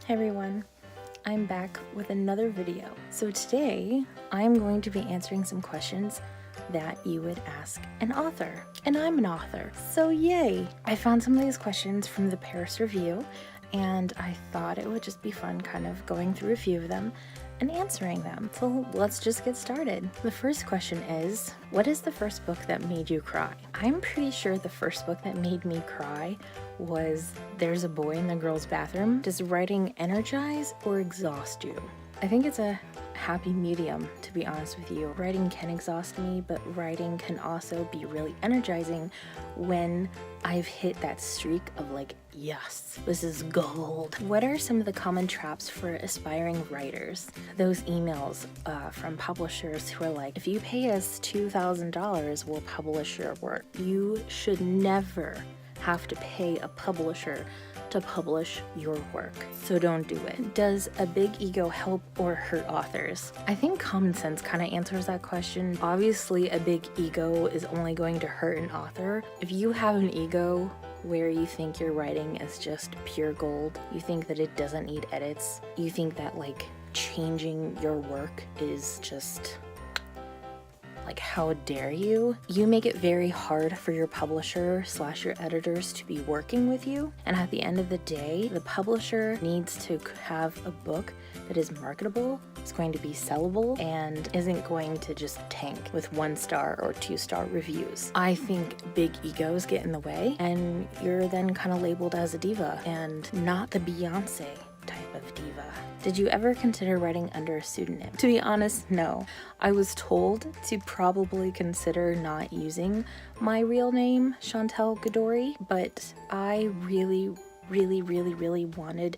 Hey everyone, I'm back with another video. So today I'm going to be answering some questions that you would ask an author, and I'm an author, so yay! I found some of these questions from the Paris Review, and I thought it would just be fun kind of going through a few of them and answering them. So let's just get started. The first question is, what is the first book that made you cry? I'm pretty sure the first book that made me cry was There's a Boy in the Girl's Bathroom. Does writing energize or exhaust you? I think it's a happy medium, to be honest with you. Writing can exhaust me, but writing can also be really energizing when I've hit that streak of like, yes, this is gold. What are some of the common traps for aspiring writers? Those emails from publishers who are like, if you pay us $2,000, we'll publish your work. You should never have to pay a publisher to publish your work, so don't do it. Does a big ego help or hurt authors? I think common sense kind of answers that question. Obviously, a big ego is only going to hurt an author. If you have an ego where you think your writing is just pure gold, you think that it doesn't need edits, you think that like changing your work is just like, how dare you? You make it very hard for your publisher / your editors to be working with you. And at the end of the day, the publisher needs to have a book that is marketable, is going to be sellable, and isn't going to just tank with 1-star or 2-star reviews. I think big egos get in the way, and you're then kind of labeled as a diva and not the Beyonce type of diva. Did you ever consider writing under a pseudonym? To be honest, no. I was told to probably consider not using my real name, Chantal Gadoury, but I really wanted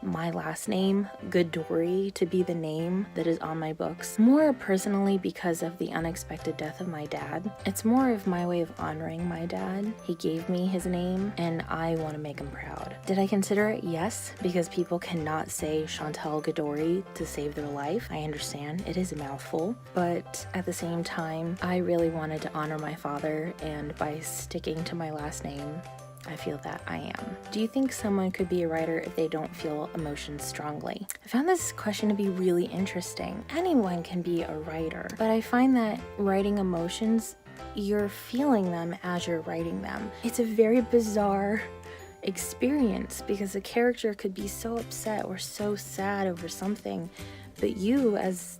my last name, Gadoury, to be the name that is on my books. More personally because of the unexpected death of my dad. It's more of my way of honoring my dad. He gave me his name and I want to make him proud. Did I consider it? Yes, because people cannot say Chantal Gadoury to save their life. I understand, it is a mouthful, but at the same time, I really wanted to honor my father, and by sticking to my last name, I feel that I am. Do you think someone could be a writer if they don't feel emotions strongly? I found this question to be really interesting. Anyone can be a writer, but I find that writing emotions, you're feeling them as you're writing them. It's a very bizarre experience because a character could be so upset or so sad over something, but you as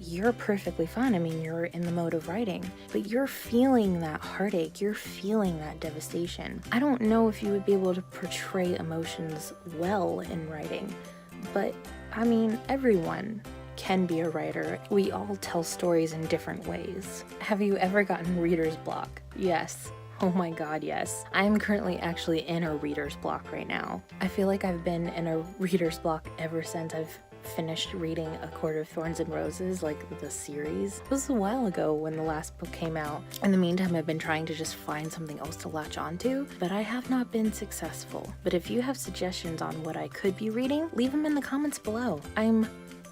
you're perfectly fine. I mean, you're in the mode of writing, but you're feeling that heartache, you're feeling that devastation. I don't know if you would be able to portray emotions well in writing, but I mean, everyone can be a writer. We all tell stories in different ways. Have you ever gotten reader's block? Yes. Oh my god, yes. I'm currently actually in a reader's block right now. I feel like I've been in a reader's block ever since I've finished reading A Court of Thorns and Roses, like the series. It was a while ago when the last book came out. In the meantime, I've been trying to just find something else to latch onto, but I have not been successful. But if you have suggestions on what I could be reading, leave them in the comments below. I'm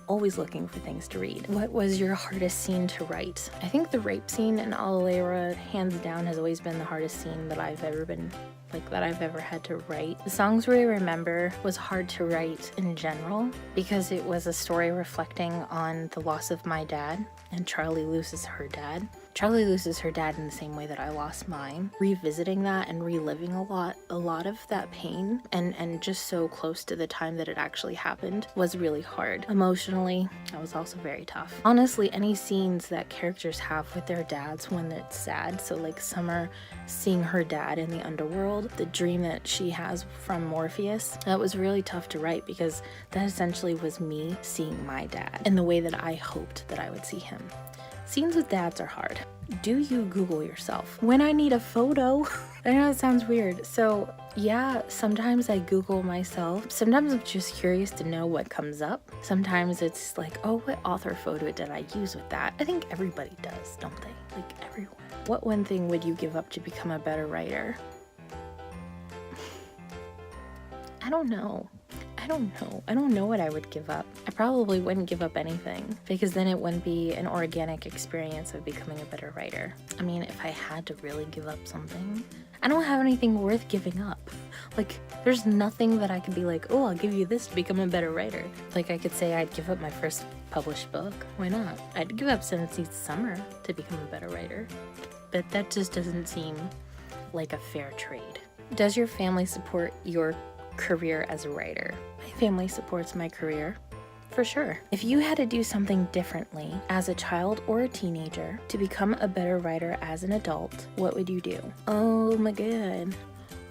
always looking for things to read. What was your hardest scene to write? I think the rape scene in Alalera, hands down, has always been the hardest scene that I've ever had to write. The Songs We Remember was hard to write in general because it was a story reflecting on the loss of my dad, and Charlie loses her dad. Charlie loses her dad in the same way that I lost mine. Revisiting that and reliving a lot of that pain and just so close to the time that it actually happened was really hard. Emotionally, that was also very tough. Honestly, any scenes that characters have with their dads when it's sad, so like Summer seeing her dad in the underworld, the dream that she has from Morpheus, that was really tough to write because that essentially was me seeing my dad in the way that I hoped that I would see him. Scenes with dads are hard. Do you Google yourself? When I need a photo. I know it sounds weird. So yeah, sometimes I Google myself. Sometimes I'm just curious to know what comes up. Sometimes it's like, oh, what author photo did I use with that? I think everybody does, don't they? Like everyone. What one thing would you give up to become a better writer? I don't know. I don't know what I would give up. I probably wouldn't give up anything because then it wouldn't be an organic experience of becoming a better writer. I mean, if I had to really give up something, I don't have anything worth giving up. Like, There's nothing that I could be like, oh, I'll give you this to become a better writer. Like I could say I'd give up my first published book. Why not? I'd give up 7 Seas of Summer to become a better writer. But that just doesn't seem like a fair trade. Does your family support your career as a writer? My family supports my career. For sure. If you had to do something differently as a child or a teenager to become a better writer as an adult, what would you do? Oh my god.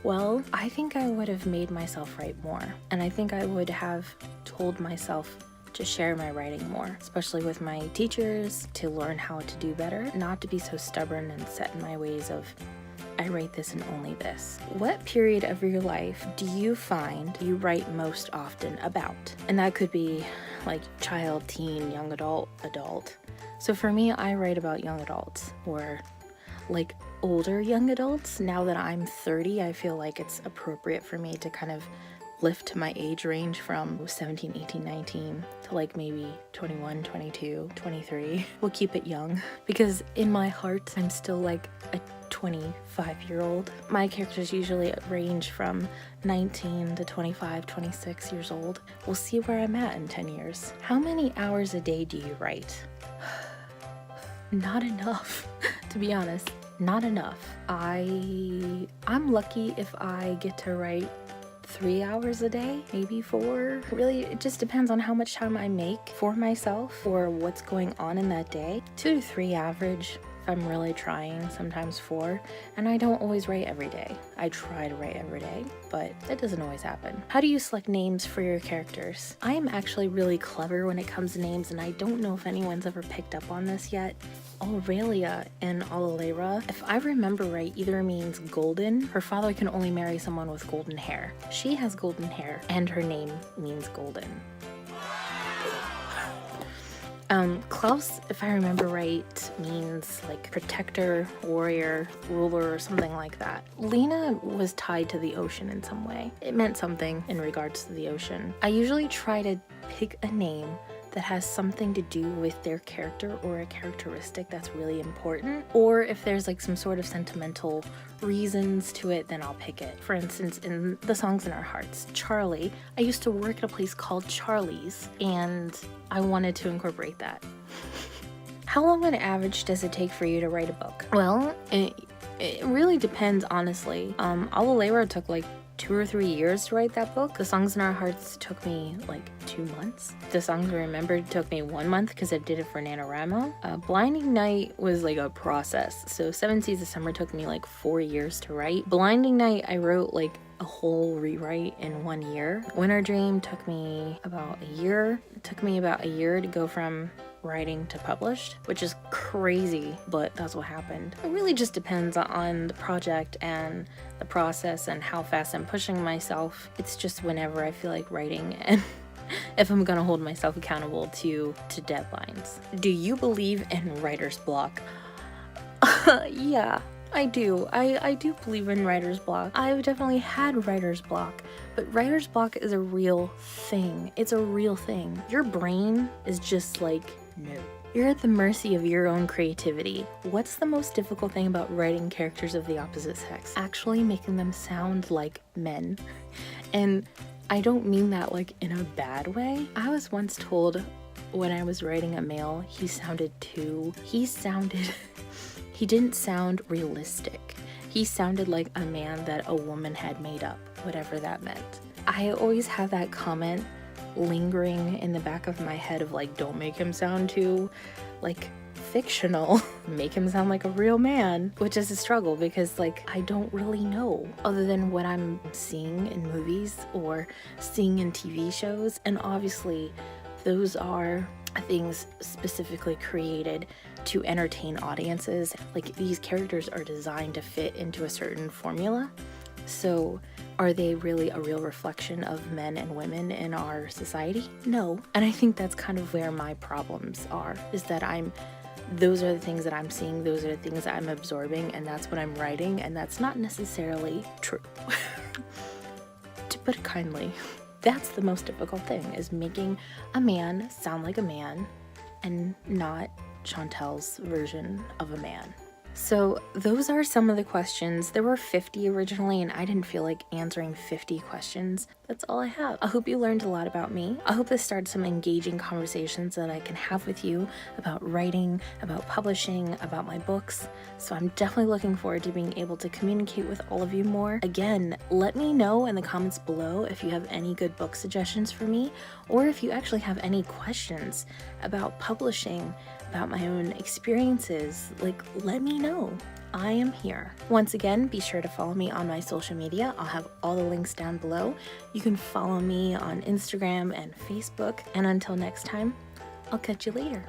Well, I think I would have made myself write more. And I think I would have told myself to share my writing more, especially with my teachers, to learn how to do better, not to be so stubborn and set in my ways of I write this and only this. What period of your life do you find you write most often about? And that could be like child, teen, young adult, adult. So for me, I write about young adults or like older young adults. Now that I'm 30, I feel like it's appropriate for me to kind of lift my age range from 17, 18, 19 to like maybe 21, 22, 23. We'll keep it young because in my heart, I'm still like a 25-year-old. My characters usually range from 19 to 25, 26 years old. We'll see where I'm at in 10 years. How many hours a day do you write? Not enough, to be honest. Not enough. I'm lucky if I get to write 3 hours a day, maybe 4. Really, it just depends on how much time I make for myself or what's going on in that day. 2 to 3 average. I'm really trying, sometimes 4, and I don't always write every day. I try to write every day, but it doesn't always happen. How do you select names for your characters? I am actually really clever when it comes to names, and I don't know if anyone's ever picked up on this yet. Aurelia and Alalera, if I remember right, either means golden. Her father can only marry someone with golden hair. She has golden hair, and her name means golden. Klaus, if I remember right, means like protector, warrior, ruler, or something like that. Lena was tied to the ocean in some way. It meant something in regards to the ocean. I usually try to pick a name that has something to do with their character or a characteristic that's really important. Or if there's like some sort of sentimental reasons to it, then I'll pick it. For instance, in The Songs in Our Hearts, Charlie, I used to work at a place called Charlie's and I wanted to incorporate that. How long on average does it take for you to write a book? Well, it really depends, honestly. Alalera took like 2 or 3 years to write that book. The Songs in Our Hearts took me like 2 months. The Songs We Remembered took me 1 month because I did it for NaNoWriMo. Blinding Night was like a process. So 7 Seas of Summer took me like 4 years to write. Blinding Night, I wrote like a whole rewrite in 1 year. Winter Dream took me about a year. It took me about a year to go from writing to published, which is crazy, but that's what happened. It really just depends on the project and the process and how fast I'm pushing myself. It's just whenever I feel like writing and if I'm gonna hold myself accountable to deadlines. Do you believe in writer's block? Yeah, I do. I do believe in writer's block. I've definitely had writer's block, but writer's block is a real thing. It's a real thing. Your brain is just like, no. You're at the mercy of your own creativity. What's the most difficult thing about writing characters of the opposite sex? Actually making them sound like men. And I don't mean that like in a bad way. I was once told when I was writing a male, he didn't sound realistic. He sounded like a man that a woman had made up, whatever that meant. I always have that comment lingering in the back of my head of like, don't make him sound too like fictional. Make him sound like a real man, which is a struggle because like I don't really know other than what I'm seeing in movies or seeing in TV shows, and obviously those are things specifically created to entertain audiences. Like these characters are designed to fit into a certain formula. So are they really a real reflection of men and women in our society? No. And I think that's kind of where my problems are, is that those are the things that I'm seeing, those are the things that I'm absorbing, and that's what I'm writing, and that's not necessarily true. To put it kindly, that's the most difficult thing, is making a man sound like a man and not Chantal's version of a man. So those are some of the questions. There were 50 originally, and I didn't feel like answering 50 questions. That's all I have. I hope you learned a lot about me. I hope this started some engaging conversations that I can have with you about writing, about publishing, about my books. So I'm definitely looking forward to being able to communicate with all of you more. Again, let me know in the comments below if you have any good book suggestions for me, or if you actually have any questions about publishing, about my own experiences. Like, let me know. I am here. Once again, be sure to follow me on my social media. I'll have all the links down below. You can follow me on Instagram and Facebook. And until next time, I'll catch you later.